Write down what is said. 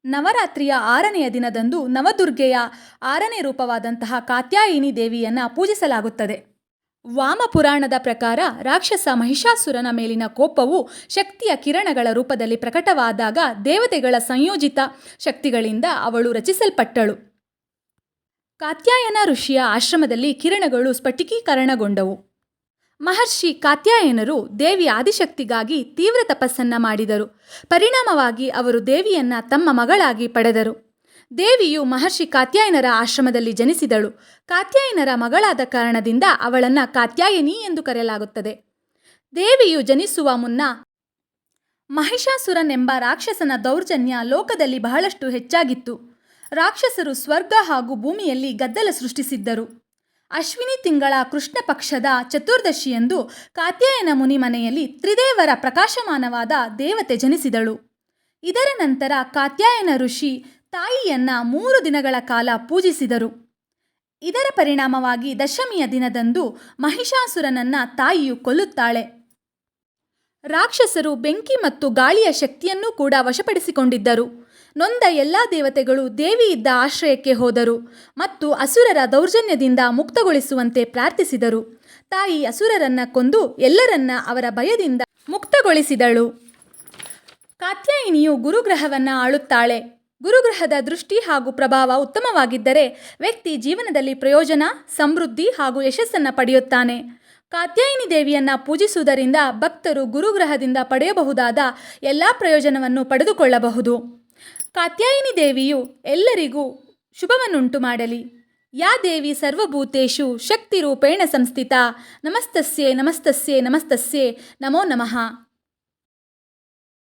ನವರಾತ್ರಿಯ 6ನೆಯ ದಿನದಂದು ನವದುರ್ಗೆಯ 6ನೇ ರೂಪವಾದಂತಹ ಕಾತ್ಯಾಯಿನಿ ದೇವಿಯನ್ನು ಪೂಜಿಸಲಾಗುತ್ತದೆ. ವಾಮಪುರಾಣದ ಪ್ರಕಾರ ರಾಕ್ಷಸ ಮಹಿಷಾಸುರನ ಮೇಲಿನ ಕೋಪವು ಶಕ್ತಿಯ ಕಿರಣಗಳ ರೂಪದಲ್ಲಿ ಪ್ರಕಟವಾದಾಗ ದೇವತೆಗಳ ಸಂಯೋಜಿತ ಶಕ್ತಿಗಳಿಂದ ಅವಳು ರಚಿಸಲ್ಪಟ್ಟಳು. ಕಾತ್ಯಾಯನ ಋಷಿಯ ಆಶ್ರಮದಲ್ಲಿ ಕಿರಣಗಳು ಸ್ಫಟಿಕೀಕರಣಗೊಂಡವು. ಮಹರ್ಷಿ ಕಾತ್ಯಾಯನರು ದೇವಿ ಆದಿಶಕ್ತಿಗಾಗಿ ತೀವ್ರ ತಪಸ್ಸನ್ನು ಮಾಡಿದರು. ಪರಿಣಾಮವಾಗಿ ಅವರು ದೇವಿಯನ್ನು ತಮ್ಮ ಮಗಳಾಗಿ ಪಡೆದರು. ದೇವಿಯು ಮಹರ್ಷಿ ಕಾತ್ಯಾಯನರ ಆಶ್ರಮದಲ್ಲಿ ಜನಿಸಿದಳು. ಕಾತ್ಯಾಯನರ ಮಗಳಾದ ಕಾರಣದಿಂದ ಅವಳನ್ನು ಕಾತ್ಯಾಯಿನಿ ಎಂದು ಕರೆಯಲಾಗುತ್ತದೆ. ದೇವಿಯು ಜನಿಸುವ ಮುನ್ನ ಮಹಿಷಾಸುರನೆಂಬ ರಾಕ್ಷಸನ ದೌರ್ಜನ್ಯ ಲೋಕದಲ್ಲಿ ಬಹಳಷ್ಟು ಹೆಚ್ಚಾಗಿತ್ತು. ರಾಕ್ಷಸರು ಸ್ವರ್ಗ ಹಾಗೂ ಭೂಮಿಯಲ್ಲಿ ಗದ್ದಲ ಸೃಷ್ಟಿಸಿದ್ದರು. ಅಶ್ವಿನಿ ತಿಂಗಳ ಕೃಷ್ಣ ಪಕ್ಷದ ಚತುರ್ದಶಿಯಂದು ಕಾತ್ಯಾಯನ ಮುನಿ ಮನೆಯಲ್ಲಿ ತ್ರಿದೇವರ ಪ್ರಕಾಶಮಾನವಾದ ದೇವತೆ ಜನಿಸಿದಳು. ಇದರ ನಂತರ ಕಾತ್ಯಾಯನ ಋಷಿ ತಾಯಿಯನ್ನು 3 ದಿನಗಳ ಕಾಲ ಪೂಜಿಸಿದರು. ಇದರ ಪರಿಣಾಮವಾಗಿ ದಶಮಿಯ ದಿನದಂದು ಮಹಿಷಾಸುರನನ್ನು ತಾಯಿಯು ಕೊಲ್ಲುತ್ತಾಳೆ. ರಾಕ್ಷಸರು ಬೆಂಕಿ ಮತ್ತು ಗಾಳಿಯ ಶಕ್ತಿಯನ್ನೂ ಕೂಡ ವಶಪಡಿಸಿಕೊಂಡಿದ್ದರು. ನೊಂದ ಎಲ್ಲ ದೇವತೆಗಳು ದೇವಿ ಇದ್ದ ಆಶ್ರಯಕ್ಕೆ ಹೋದರು ಮತ್ತು ಅಸುರರ ದೌರ್ಜನ್ಯದಿಂದ ಮುಕ್ತಗೊಳಿಸುವಂತೆ ಪ್ರಾರ್ಥಿಸಿದರು. ತಾಯಿ ಅಸುರರನ್ನು ಕೊಂದು ಎಲ್ಲರನ್ನ ಅವರ ಭಯದಿಂದ ಮುಕ್ತಗೊಳಿಸಿದಳು. ಕಾತ್ಯಾಯಿನಿಯು ಗುರುಗ್ರಹವನ್ನು ಆಳುತ್ತಾಳೆ. ಗುರುಗ್ರಹದ ದೃಷ್ಟಿ ಹಾಗೂ ಪ್ರಭಾವ ಉತ್ತಮವಾಗಿದ್ದರೆ ವ್ಯಕ್ತಿ ಜೀವನದಲ್ಲಿ ಪ್ರಯೋಜನ, ಸಮೃದ್ಧಿ ಹಾಗೂ ಯಶಸ್ಸನ್ನು ಪಡೆಯುತ್ತಾನೆ. ಕಾತ್ಯಾಯಿನಿ ದೇವಿಯನ್ನು ಪೂಜಿಸುವುದರಿಂದ ಭಕ್ತರು ಗುರುಗ್ರಹದಿಂದ ಪಡೆಯಬಹುದಾದ ಎಲ್ಲ ಪ್ರಯೋಜನವನ್ನು ಪಡೆದುಕೊಳ್ಳಬಹುದು. ಕಾತ್ಯಾಯಿನಿ ದೇವಿಯು ಎಲ್ಲರಿಗೂ ಶುಭವನ್ನುಂಟು ಮಾಡಲಿ. ಯಾ ದೇವಿ ಸರ್ವಭೂತೇಷು ಶಕ್ತಿರೂಪೇಣ ಸಂಸ್ಥಿತಾ ನಮಸ್ತಸ್ಯೆ ನಮಸ್ತಸ್ಯೆ ನಮಸ್ತಸ್ಯೆ ನಮೋ ನಮಃ.